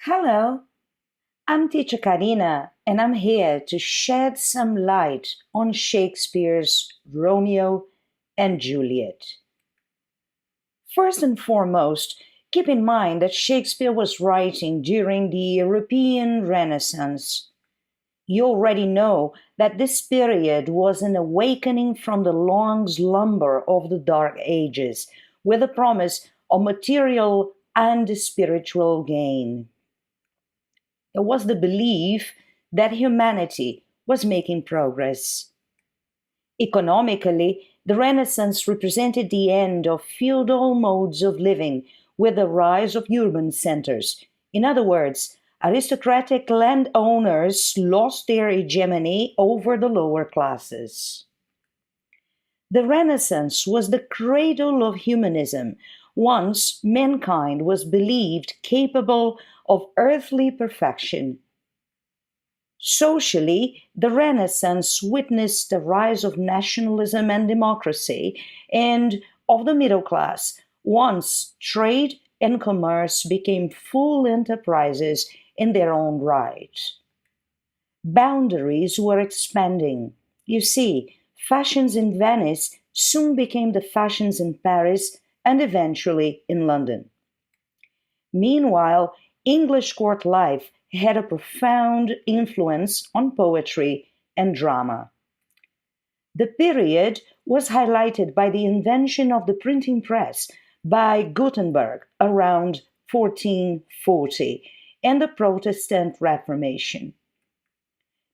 Hello, I'm teacher Karina, and I'm here to shed some light on Shakespeare's Romeo and Juliet. First and foremost, keep in mind that Shakespeare was writing during the European Renaissance. You already know that this period was an awakening from the long slumber of the Dark Ages, with a promise of material and spiritual gain. There was the belief that humanity was making progress. Economically, the Renaissance represented the end of feudal modes of living with the rise of urban centers. In other words, aristocratic landowners lost their hegemony over the lower classes. The Renaissance was the cradle of humanism. Once mankind was believed capable of earthly perfection. Socially, the Renaissance witnessed the rise of nationalism and democracy, and of the middle class, once trade and commerce became full enterprises in their own right. Boundaries were expanding. You see, fashions in Venice soon became the fashions in Paris and eventually in London. Meanwhile, English court life had a profound influence on poetry and drama. The period was highlighted by the invention of the printing press by Gutenberg around 1440 and the Protestant Reformation.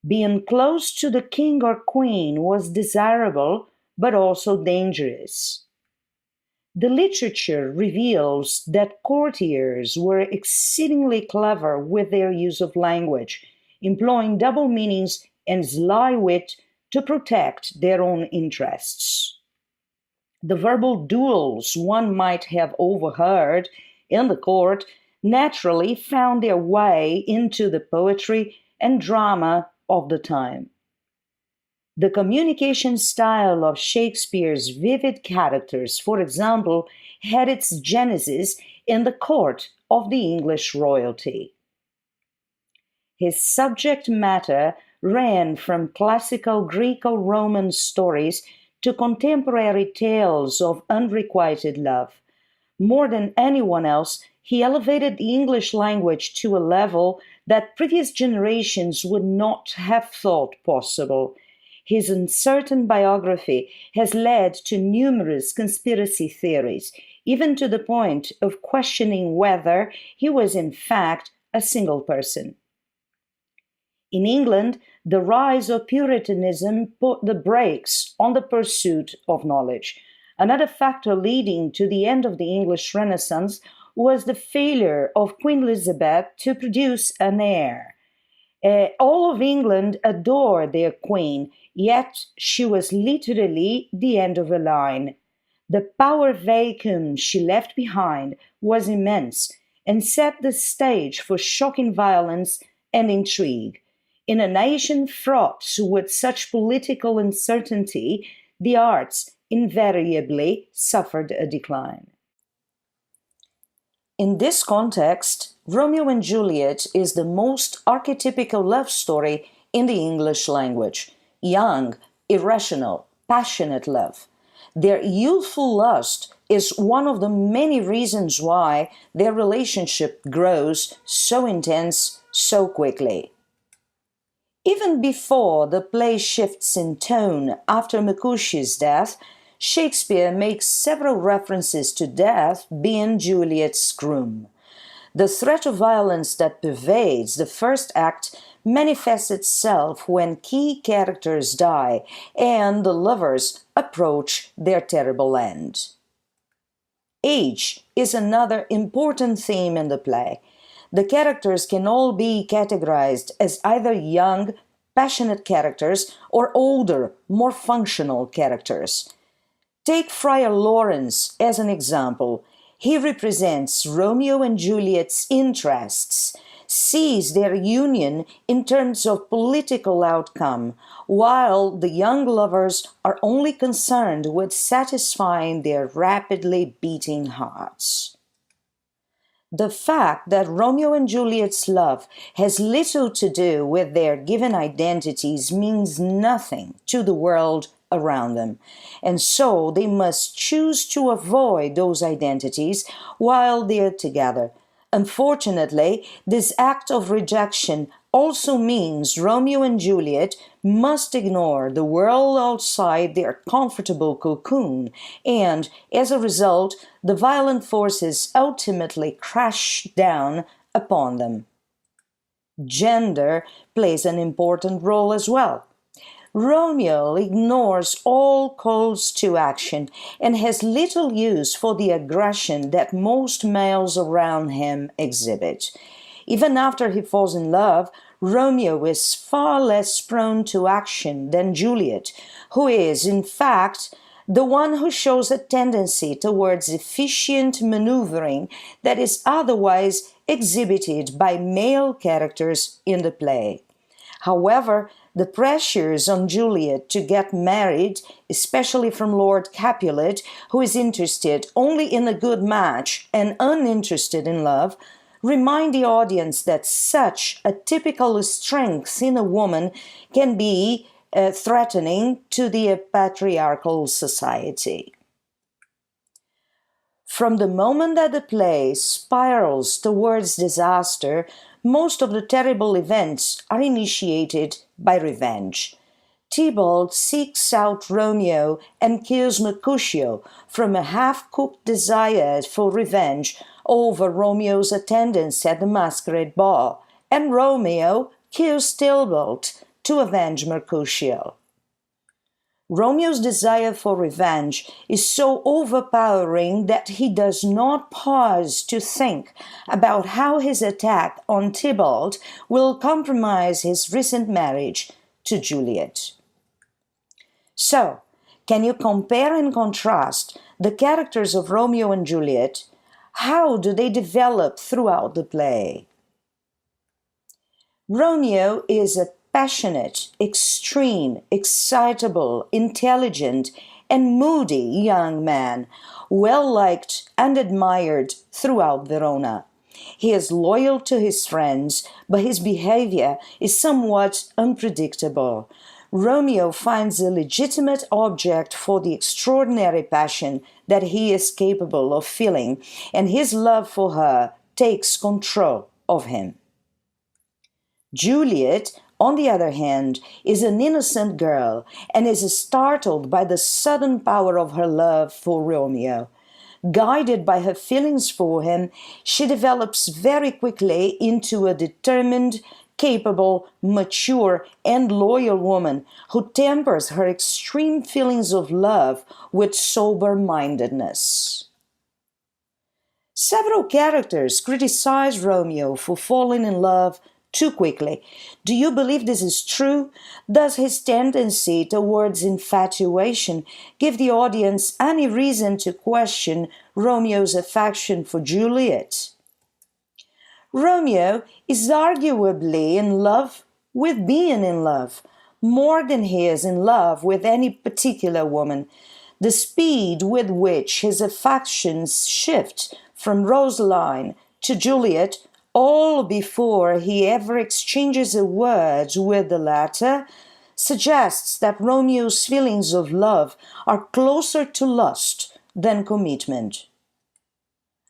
Being close to the king or queen was desirable but also dangerous. The literature reveals that courtiers were exceedingly clever with their use of language, employing double meanings and sly wit to protect their own interests. The verbal duels one might have overheard in the court naturally found their way into the poetry and drama of the time. The communication style of Shakespeare's vivid characters, for example, had its genesis in the court of the English royalty. His subject matter ran from classical Greco-Roman stories to contemporary tales of unrequited love. More than anyone else, he elevated the English language to a level that previous generations would not have thought possible. His uncertain biography has led to numerous conspiracy theories, even to the point of questioning whether he was in fact a single person. In England, the rise of Puritanism put the brakes on the pursuit of knowledge. Another factor leading to the end of the English Renaissance was the failure of Queen Elizabeth to produce an heir. All of England adored their queen, yet she was literally the end of a line. The power vacuum she left behind was immense and set the stage for shocking violence and intrigue. In a nation fraught with such political uncertainty, the arts invariably suffered a decline. In this context, Romeo and Juliet is the most archetypical love story in the English language. Young, irrational, passionate love. Their youthful lust is one of the many reasons why their relationship grows so intense so quickly. Even before the play shifts in tone after Mercutio's death, Shakespeare makes several references to death being Juliet's groom. The threat of violence that pervades the first act manifests itself when key characters die and the lovers approach their terrible end. Age is another important theme in the play. The characters can all be categorized as either young, passionate characters or older, more functional characters. Take Friar Lawrence as an example. He represents Romeo and Juliet's interests, sees their union in terms of political outcome, while the young lovers are only concerned with satisfying their rapidly beating hearts. The fact that Romeo and Juliet's love has little to do with their given identities means nothing to the world around them, and so they must choose to avoid those identities while they're together. Unfortunately, this act of rejection also means Romeo and Juliet must ignore the world outside their comfortable cocoon, and as a result, the violent forces ultimately crash down upon them. Gender plays an important role as well. Romeo ignores all calls to action and has little use for the aggression that most males around him exhibit. Even after he falls in love, Romeo is far less prone to action than Juliet, who is, in fact, the one who shows a tendency towards efficient maneuvering that is otherwise exhibited by male characters in the play. However, the pressures on Juliet to get married, especially from Lord Capulet, who is interested only in a good match and uninterested in love, remind the audience that such a typical strength in a woman can be threatening to the patriarchal society. From the moment that the play spirals towards disaster, most of the terrible events are initiated by revenge. Tybalt seeks out Romeo and kills Mercutio from a half-cooked desire for revenge over Romeo's attendance at the masquerade ball, and Romeo kills Tybalt to avenge Mercutio. Romeo's desire for revenge is so overpowering that he does not pause to think about how his attack on Tybalt will compromise his recent marriage to Juliet. So, can you compare and contrast the characters of Romeo and Juliet? How do they develop throughout the play? Romeo is a passionate, extreme, excitable, intelligent, and moody young man, well liked and admired throughout Verona. He is loyal to his friends, but his behavior is somewhat unpredictable. Romeo finds a legitimate object for the extraordinary passion that he is capable of feeling, and his love for her takes control of him. Juliet, on the other hand, is an innocent girl and is startled by the sudden power of her love for Romeo. Guided by her feelings for him, she develops very quickly into a determined, capable, mature, and loyal woman who tempers her extreme feelings of love with sober-mindedness. Several characters criticize Romeo for falling in love too quickly. Do you believe this is true? Does his tendency towards infatuation give the audience any reason to question Romeo's affection for Juliet? Romeo is arguably in love with being in love, more than he is in love with any particular woman. The speed with which his affections shift from Rosaline to Juliet, all before he ever exchanges a word with the latter, suggests that Romeo's feelings of love are closer to lust than commitment.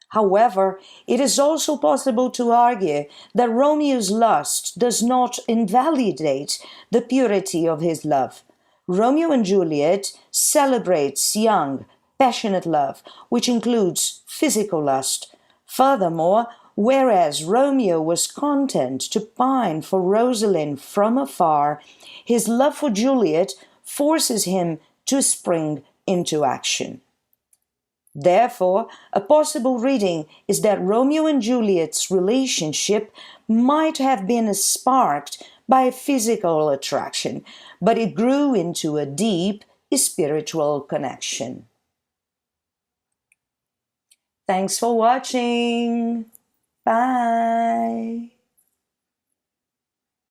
However, it is also possible to argue that Romeo's lust does not invalidate the purity of his love. Romeo and Juliet celebrates young, passionate love, which includes physical lust. Furthermore, whereas Romeo was content to pine for Rosaline from afar, his love for Juliet forces him to spring into action. Therefore, a possible reading is that Romeo and Juliet's relationship might have been sparked by physical attraction, but it grew into a deep spiritual connection. Thanks for watching. Bye.